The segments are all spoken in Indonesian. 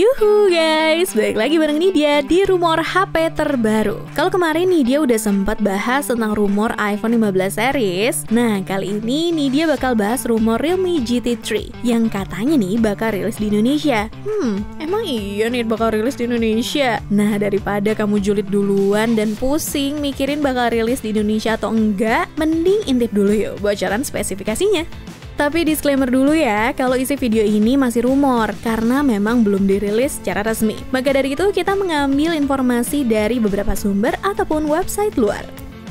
Yuhu guys, balik lagi bareng Nidia di rumor HP terbaru. Kalau kemarin Nidia udah sempat bahas tentang rumor iPhone 15 series. Nah, kali ini Nidia bakal bahas rumor Realme GT3 yang katanya nih bakal rilis di Indonesia. Emang iya nih bakal rilis di Indonesia? Nah, daripada kamu julid duluan dan pusing mikirin bakal rilis di Indonesia atau enggak, mending intip dulu yuk bocoran spesifikasinya. Tapi disclaimer dulu ya, kalau isi video ini masih rumor, karena memang belum dirilis secara resmi. Maka dari itu kita mengambil informasi dari beberapa sumber ataupun website luar.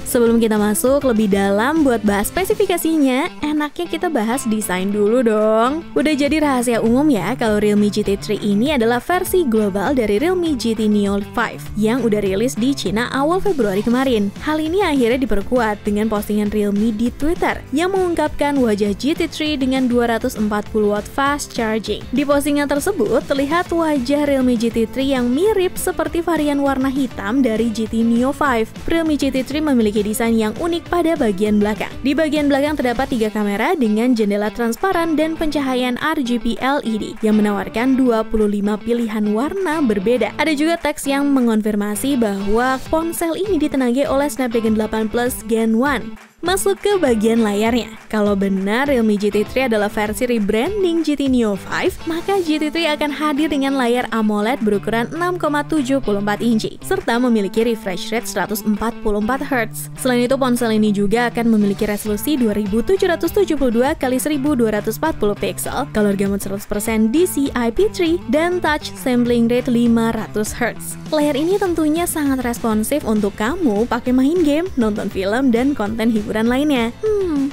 Sebelum kita masuk lebih dalam buat bahas spesifikasinya, enaknya kita bahas desain dulu dong. Udah jadi rahasia umum ya kalau Realme GT3 ini adalah versi global dari Realme GT Neo 5 yang udah rilis di Cina awal Februari kemarin. Hal ini akhirnya diperkuat dengan postingan Realme di Twitter yang mengungkapkan wajah GT3 dengan 240 watt fast charging. Di postingan tersebut terlihat wajah Realme GT3 yang mirip seperti varian warna hitam dari GT Neo 5. Realme GT3 memiliki desain yang unik pada bagian belakang. Di bagian belakang terdapat 3 kamera dengan jendela transparan dan pencahayaan RGB LED yang menawarkan 25 pilihan warna berbeda. Ada juga teks yang mengonfirmasi bahwa ponsel ini ditenagai oleh Snapdragon 8 Plus Gen 1. Masuk ke bagian layarnya. Kalau benar Realme GT3 adalah versi rebranding GT Neo 5, maka GT3 akan hadir dengan layar AMOLED berukuran 6,74 inci serta memiliki refresh rate 144Hz. Selain itu, ponsel ini juga akan memiliki resolusi 2772 x 1240 pixel, color gamut 100% DCI-P3 dan touch sampling rate 500Hz. Layar ini tentunya sangat responsif untuk kamu pakai main game, nonton film, dan konten hiburan lainnya.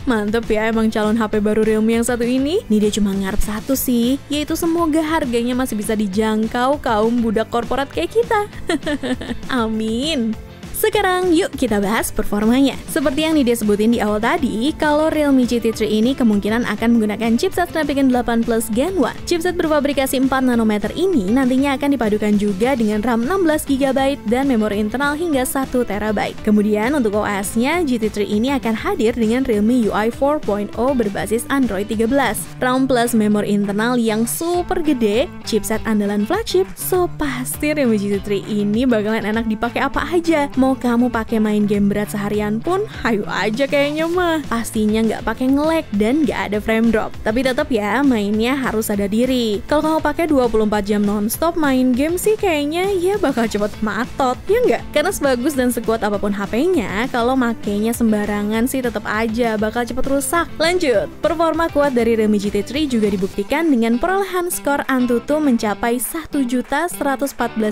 Mantep ya emang calon HP baru Realme yang satu ini. Nih dia cuma ngarep satu sih, yaitu semoga harganya masih bisa dijangkau kaum budak korporat kayak kita. Amin. Sekarang yuk kita bahas performanya. Seperti yang Nidia sebutin di awal tadi, kalau Realme GT3 ini kemungkinan akan menggunakan chipset Snapdragon 8 Plus Gen 1. Chipset berfabrikasi 4 nanometer ini nantinya akan dipadukan juga dengan RAM 16GB dan memori internal hingga 1TB. Kemudian untuk OS-nya, GT3 ini akan hadir dengan Realme UI 4.0 berbasis Android 13. RAM plus memori internal yang super gede, chipset andalan flagship, so pasti Realme GT3 ini bakalan enak dipakai apa aja. Mau kamu pakai main game berat seharian pun, hayu aja kayaknya mah. Pastinya nggak pakai nge-lag dan nggak ada frame drop. Tapi tetap ya, mainnya harus sadar diri. Kalau kamu pakai 24 jam nonstop main game sih kayaknya ya bakal cepet matot, ya nggak? Karena sebagus dan sekuat apapun HP-nya, kalau makainya sembarangan sih tetap aja bakal cepet rusak. Lanjut, performa kuat dari Realme GT3 juga dibuktikan dengan perolehan skor Antutu mencapai 1.114.544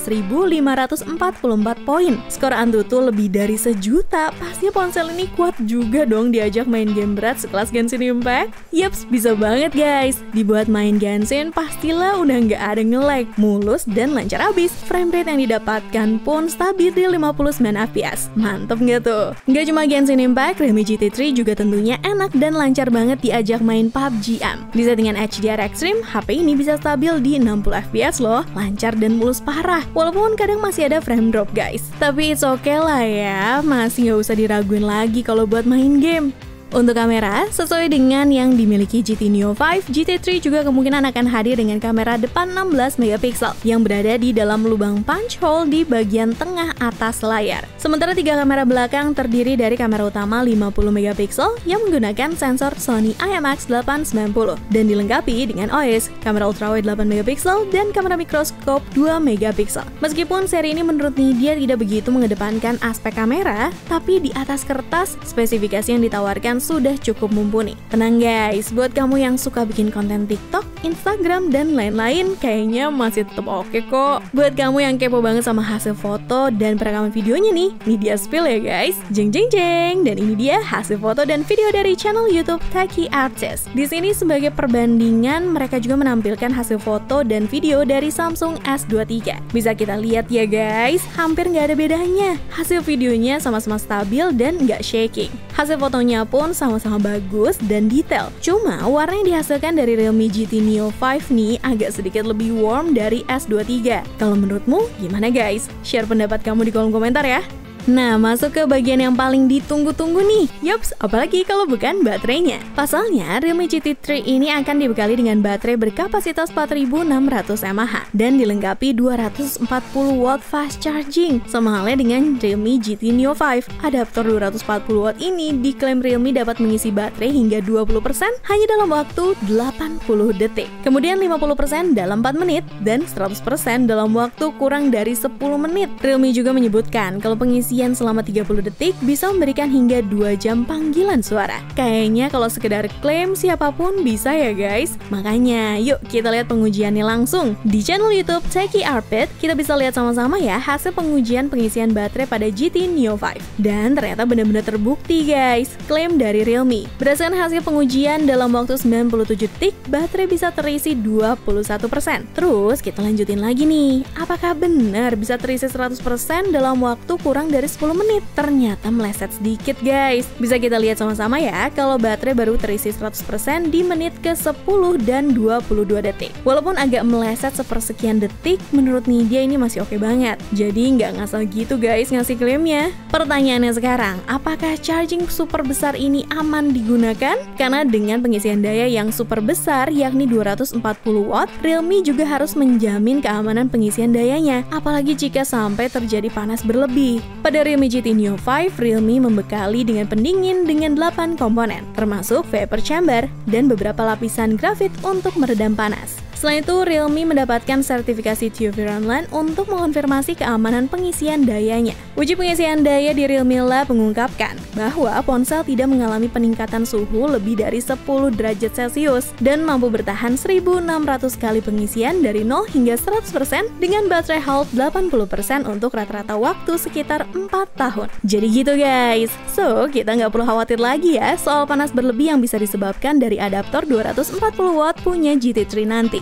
poin. Skor Antutu lebih dari 1 juta, pasti ponsel ini kuat juga dong diajak main game berat sekelas Genshin Impact. Yaps, bisa banget guys. Dibuat main Genshin pastilah udah nggak ada nge-lag, mulus dan lancar abis. Frame rate yang didapatkan pun stabil di 59 fps. Mantep nggak tuh? Nggak cuma Genshin Impact, Realme GT3 juga tentunya enak dan lancar banget diajak main PUBG Am. Di settingan HDR Extreme, HP ini bisa stabil di 60 fps loh, lancar dan mulus parah. Walaupun kadang masih ada frame drop guys. Tapi it's okay lah ya, masih nggak usah diraguin lagi kalau buat main game. Untuk kamera, sesuai dengan yang dimiliki GT Neo 5, GT3 juga kemungkinan akan hadir dengan kamera depan 16MP yang berada di dalam lubang punch hole di bagian tengah atas layar. Sementara 3 kamera belakang terdiri dari kamera utama 50MP yang menggunakan sensor Sony IMX890 dan dilengkapi dengan OIS, kamera ultrawide 8MP dan kamera mikroskop 2MP. Meskipun seri ini menurut Nidia tidak begitu mengedepankan aspek kamera, tapi di atas kertas spesifikasi yang ditawarkan sudah cukup mumpuni. Tenang guys, buat kamu yang suka bikin konten TikTok, Instagram, dan lain-lain, kayaknya masih tetap oke kok. Buat kamu yang kepo banget sama hasil foto dan perekaman videonya nih, Nidia spill ya guys. Jeng jeng jeng. Dan ini dia hasil foto dan video dari channel YouTube Techie Artist. Di sini sebagai perbandingan, mereka juga menampilkan hasil foto dan video dari Samsung S23. Bisa kita lihat ya guys, hampir nggak ada bedanya. Hasil videonya sama-sama stabil dan nggak shaking. Hasil fotonya pun sama-sama bagus dan detail. Cuma warna yang dihasilkan dari Realme GT Neo 5 nih agak sedikit lebih warm dari S23. Kalau menurutmu gimana guys? Share pendapat kamu di kolom komentar ya. Nah, masuk ke bagian yang paling ditunggu-tunggu nih. Yups, apalagi kalau bukan baterainya. Pasalnya, Realme GT 3 ini akan dibekali dengan baterai berkapasitas 4600 mAh dan dilengkapi 240 watt fast charging. Sama halnya dengan Realme GT Neo 5. Adaptor 240 watt ini diklaim Realme dapat mengisi baterai hingga 20% hanya dalam waktu 80 detik. Kemudian 50% dalam 4 menit dan 100% dalam waktu kurang dari 10 menit. Realme juga menyebutkan kalau pengisian selama 30 detik bisa memberikan hingga 2 jam panggilan suara. Kayaknya kalau sekedar klaim siapapun bisa ya guys. Makanya yuk kita lihat pengujiannya langsung. Di channel YouTube Techie Arpit, kita bisa lihat sama-sama ya hasil pengujian pengisian baterai pada GT Neo 5. Dan ternyata benar-benar terbukti guys, klaim dari Realme. Berdasarkan hasil pengujian dalam waktu 97 detik, baterai bisa terisi 21%. Terus kita lanjutin lagi nih, apakah benar bisa terisi 100% dalam waktu kurang dari 10 menit? Ternyata meleset sedikit guys. Bisa kita lihat sama-sama ya, kalau baterai baru terisi 100% di menit ke 10 dan 22 detik. Walaupun agak meleset sepersekian detik, menurut Nidya ini masih oke banget. Jadi nggak ngasal gitu guys ngasih klaimnya. Pertanyaannya sekarang, apakah charging super besar ini aman digunakan? Karena dengan pengisian daya yang super besar yakni 240 watt, Realme juga harus menjamin keamanan pengisian dayanya, apalagi jika sampai terjadi panas berlebih. Pada Realme GT Neo 5, Realme membekali dengan pendingin dengan 8 komponen, termasuk vapor chamber dan beberapa lapisan grafit untuk meredam panas. Selain itu, Realme mendapatkan sertifikasi TÜV Rheinland untuk mengonfirmasi keamanan pengisian dayanya. Uji pengisian daya di Realme Lab mengungkapkan bahwa ponsel tidak mengalami peningkatan suhu lebih dari 10 derajat Celcius dan mampu bertahan 1600 kali pengisian dari 0 hingga 100% dengan baterai health 80% untuk rata-rata waktu sekitar 4 tahun. Jadi gitu guys. So, kita nggak perlu khawatir lagi ya soal panas berlebih yang bisa disebabkan dari adaptor 240 watt punya GT3 nanti.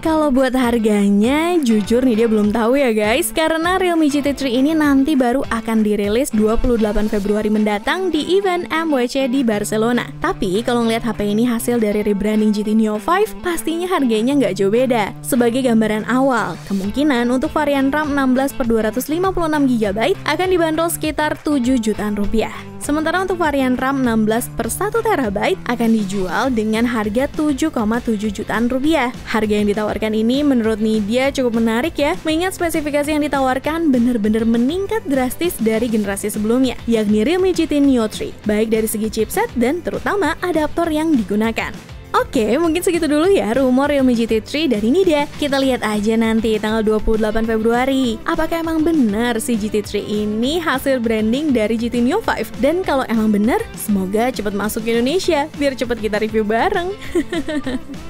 Kalau buat harganya, jujur nih dia belum tahu ya guys, karena Realme GT 3 ini nanti baru akan dirilis 28 Februari mendatang di event MWC di Barcelona. Tapi kalau ngeliat HP ini hasil dari rebranding GT Neo 5, pastinya harganya nggak jauh beda. Sebagai gambaran awal, kemungkinan untuk varian RAM 16/256GB akan dibanderol sekitar 7 jutaan rupiah. Sementara untuk varian RAM 16/1TB akan dijual dengan harga 7,7 jutaan rupiah. Harga yang ditawarkan ini menurut Nidya cukup menarik ya, mengingat spesifikasi yang ditawarkan benar-benar meningkat drastis dari generasi sebelumnya, yakni Realme GT Neo 3, baik dari segi chipset dan terutama adaptor yang digunakan. Oke, mungkin segitu dulu ya rumor Realme GT 3 dari Nidya. Kita lihat aja nanti tanggal 28 Februari. Apakah emang benar si GT 3 ini hasil branding dari GT Neo 5? Dan kalau emang benar, semoga cepat masuk ke Indonesia biar cepat kita review bareng.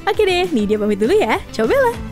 Oke deh, Nidya pamit dulu ya. Cobalah.